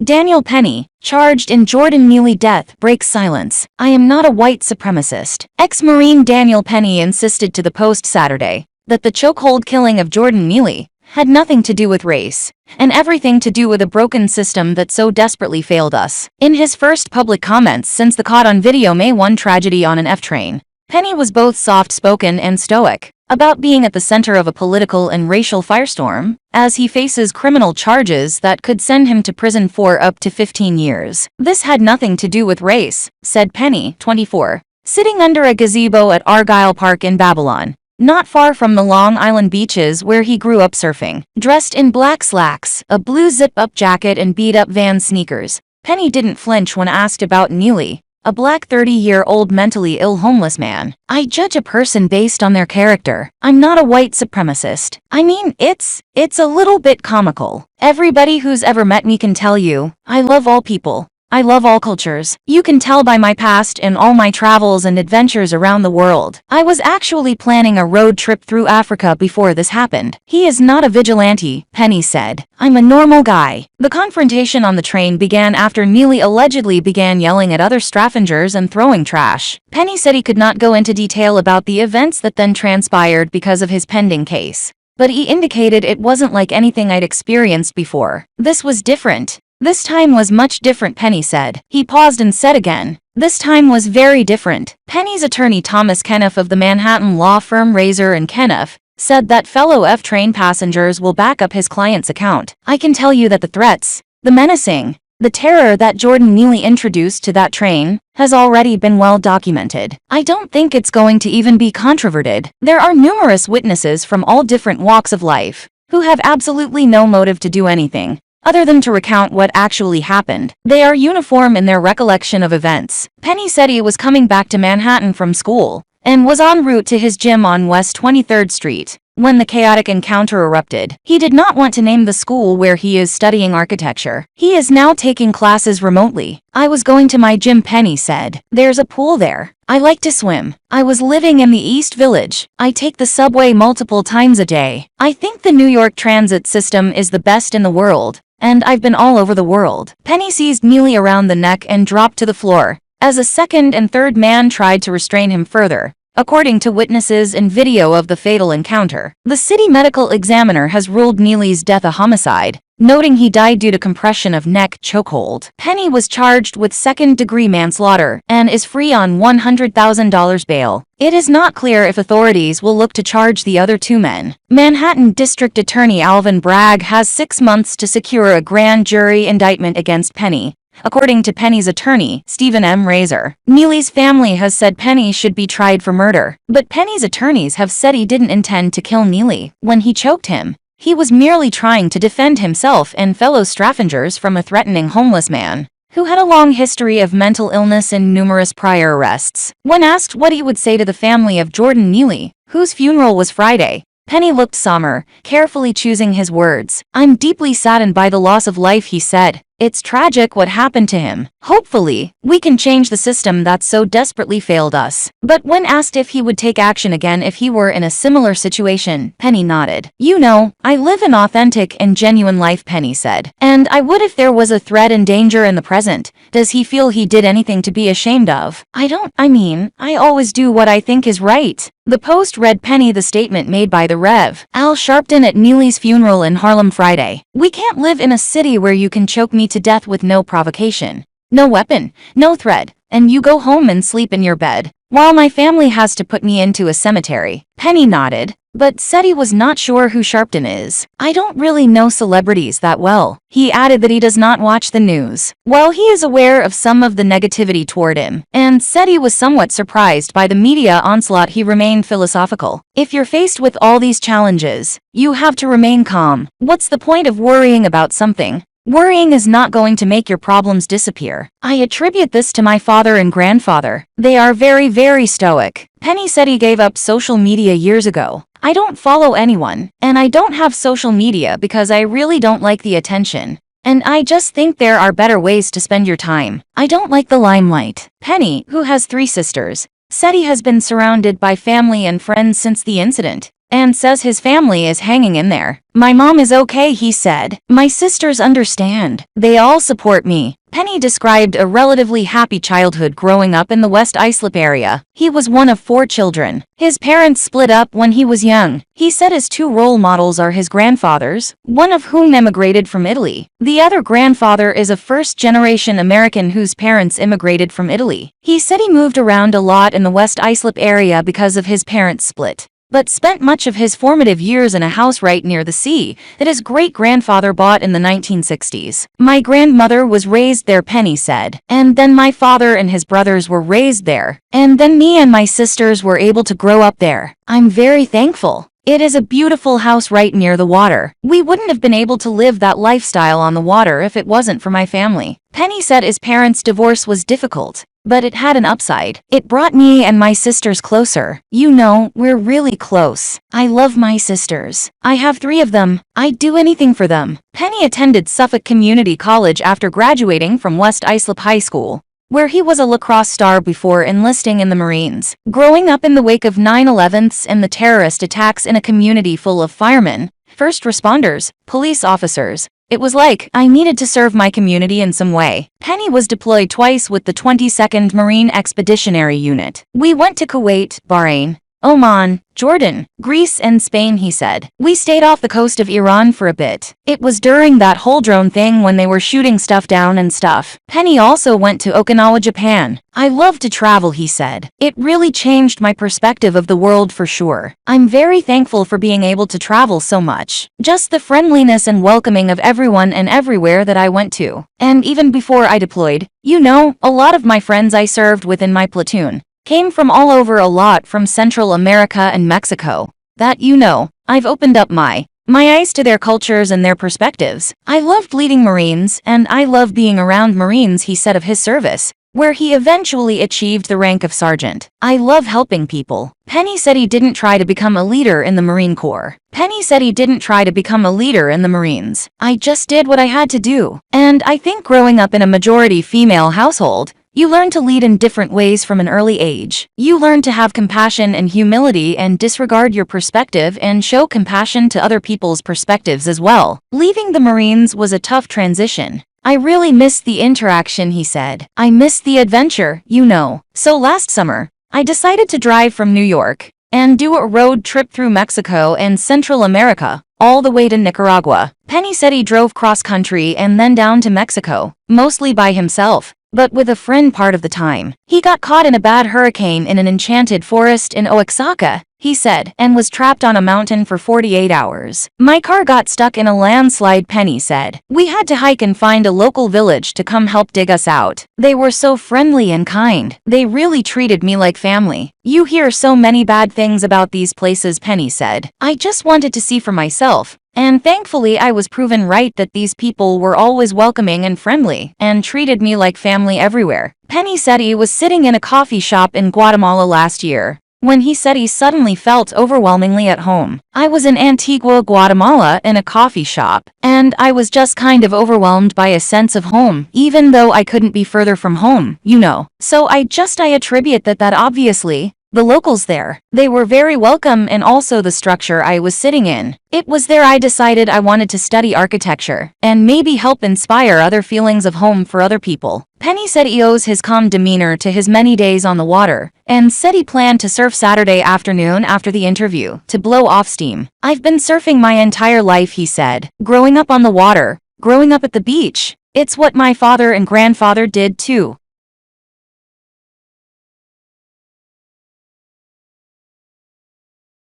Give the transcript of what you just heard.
Daniel Penny, charged in Jordan Neely death, breaks silence. I am not a white supremacist. Ex-Marine Daniel Penny insisted to the Post Saturday that the chokehold killing of Jordan Neely had nothing to do with race, and everything to do with a broken system that so desperately failed us. In his first public comments since the caught-on-video May 1 tragedy on an F train, Penny was both soft-spoken and stoic about being at the center of a political and racial firestorm, as he faces criminal charges that could send him to prison for up to 15 years. This had nothing to do with race, said Penny, 24, sitting under a gazebo at Argyle Park in Babylon, not far from the Long Island beaches where he grew up surfing. Dressed in black slacks, a blue zip-up jacket and beat-up Vans sneakers, Penny didn't flinch when asked about Neely, a black 30-year-old mentally ill homeless man. I judge a person based on their character. I'm not a white supremacist. I mean, it's a little bit comical. Everybody who's ever met me can tell you, I love all people. I love all cultures. You can tell by my past and all my travels and adventures around the world. I was actually planning a road trip through Africa before this happened. He is not a vigilante, Penny said. I'm a normal guy. The confrontation on the train began after Neely allegedly began yelling at other strangers and throwing trash. Penny said he could not go into detail about the events that then transpired because of his pending case, but he indicated it wasn't like anything I'd experienced before. This was different. This time was much different, Penny said. He paused and said again, this time was very different. Penny's attorney Thomas Kenneth of the Manhattan law firm Razor & Kenneth said that fellow F-train passengers will back up his client's account. I can tell you that the threats, the menacing, the terror that Jordan Neely introduced to that train has already been well documented. I don't think it's going to even be controverted. There are numerous witnesses from all different walks of life who have absolutely no motive to do anything other than to recount what actually happened. They are uniform in their recollection of events. Penny said he was coming back to Manhattan from school and was en route to his gym on West 23rd Street when the chaotic encounter erupted. He did not want to name the school where he is studying architecture. He is now taking classes remotely. I was going to my gym, Penny said. There's a pool there. I like to swim. I was living in the East Village. I take the subway multiple times a day. I think the New York transit system is the best in the world, and I've been all over the world. Penny seized Neely around the neck and dropped to the floor, as a second and third man tried to restrain him further, according to witnesses and video of the fatal encounter. The city medical examiner has ruled Neely's death a homicide, noting he died due to compression of neck chokehold. Penny was charged with second-degree manslaughter and is free on $100,000 bail. It is not clear if authorities will look to charge the other two men. Manhattan District Attorney Alvin Bragg has 6 months to secure a grand jury indictment against Penny, according to Penny's attorney, Stephen M. Razor. Neely's family has said Penny should be tried for murder, but Penny's attorneys have said he didn't intend to kill Neely when he choked him. He was merely trying to defend himself and fellow strangers from a threatening homeless man who had a long history of mental illness and numerous prior arrests. When asked what he would say to the family of Jordan Neely, whose funeral was Friday, Penny looked somber, carefully choosing his words. I'm deeply saddened by the loss of life, he said. It's tragic what happened to him. Hopefully, we can change the system that so desperately failed us. But when asked if he would take action again if he were in a similar situation, Penny nodded. You know, I live an authentic and genuine life, Penny said. And I would if there was a threat and danger in the present. Does he feel he did anything to be ashamed of? I always do what I think is right. The Post read Penny the statement made by the Rev. Al Sharpton at Neely's funeral in Harlem Friday. We can't live in a city where you can choke me to death with no provocation, no weapon, no threat, and you go home and sleep in your bed, while my family has to put me into a cemetery. Penny nodded, but said he was not sure who Sharpton is. I don't really know celebrities that well. He added that he does not watch the news. While he is aware of some of the negativity toward him, and said he was somewhat surprised by the media onslaught, he remained philosophical. If you're faced with all these challenges, you have to remain calm. What's the point of worrying about something? Worrying is not going to make your problems disappear. I attribute this to my father and grandfather. They are very, very stoic. Penny said he gave up social media years ago. I don't follow anyone, and I don't have social media because I really don't like the attention. And I just think there are better ways to spend your time. I don't like the limelight. Penny, who has 3 sisters, said he has been surrounded by family and friends since the incident. and says his family is hanging in there. My mom is okay, he said. My sisters understand. They all support me. Penny described a relatively happy childhood growing up in the West Islip area. He was one of 4 children. His parents split up when he was young. He said his 2 role models are his grandfathers, one of whom emigrated from Italy. The other grandfather is a first-generation American whose parents immigrated from Italy. He said he moved around a lot in the West Islip area because of his parents' split, but spent much of his formative years in a house right near the sea that his great-grandfather bought in the 1960s. My grandmother was raised there, Penny said, and then my father and his brothers were raised there, and then me and my sisters were able to grow up there. I'm very thankful. It is a beautiful house right near the water. We wouldn't have been able to live that lifestyle on the water if it wasn't for my family. Penny said his parents' divorce was difficult, but it had an upside. It brought me and my sisters closer. You know, we're really close. I love my sisters. I have 3 of them. I'd do anything for them. Penny attended Suffolk Community College after graduating from West Islip High School, where he was a lacrosse star before enlisting in the Marines. Growing up in the wake of 9/11s and the terrorist attacks in a community full of firemen, first responders, police officers, it was like I needed to serve my community in some way. Penny was deployed twice with the 22nd Marine Expeditionary Unit. We went to Kuwait, Bahrain, Oman, Jordan, Greece, and Spain, he said. We stayed off the coast of Iran for a bit. It was during that whole drone thing when they were shooting stuff down and stuff. Penny also went to Okinawa, Japan. I love to travel, he said. It really changed my perspective of the world for sure. I'm very thankful for being able to travel so much. Just the friendliness and welcoming of everyone and everywhere that I went to. And even before I deployed, you know, a lot of my friends I served with in my platoon came from all over, a lot from Central America and Mexico. That, you know, I've opened up my eyes to their cultures and their perspectives. I loved leading Marines, and I love being around Marines, he said of his service, where he eventually achieved the rank of sergeant. I love helping people. Penny said he didn't try to become a leader in the Marine Corps. Penny said he didn't try to become a leader in the Marines. I just did what I had to do. And I think growing up in a majority female household, you learn to lead in different ways from an early age. You learn to have compassion and humility and disregard your perspective and show compassion to other people's perspectives as well. Leaving the Marines was a tough transition. I really missed the interaction, he said. I missed the adventure, you know. So last summer, I decided to drive from New York and do a road trip through Mexico and Central America, all the way to Nicaragua. Penny said he drove cross-country and then down to Mexico, mostly by himself, but with a friend part of the time. He got caught in a bad hurricane in an enchanted forest in Oaxaca, he said, and was trapped on a mountain for 48 hours. My car got stuck in a landslide, Penny said. We had to hike and find a local village to come help dig us out. They were so friendly and kind. They really treated me like family. You hear so many bad things about these places, Penny said. I just wanted to see for myself. And thankfully I was proven right that these people were always welcoming and friendly, and treated me like family everywhere. Penny said he was sitting in a coffee shop in Guatemala last year, when he said he suddenly felt overwhelmingly at home. I was in Antigua, Guatemala in a coffee shop, and I was just kind of overwhelmed by a sense of home, even though I couldn't be further from home, you know. So I attribute that obviously, the locals there, they were very welcome, and also the structure I was sitting in. It was there I decided I wanted to study architecture, and maybe help inspire other feelings of home for other people. Penny said he owes his calm demeanor to his many days on the water, and said he planned to surf Saturday afternoon after the interview, to blow off steam. I've been surfing my entire life, he said. Growing up on the water, growing up at the beach. It's what my father and grandfather did too.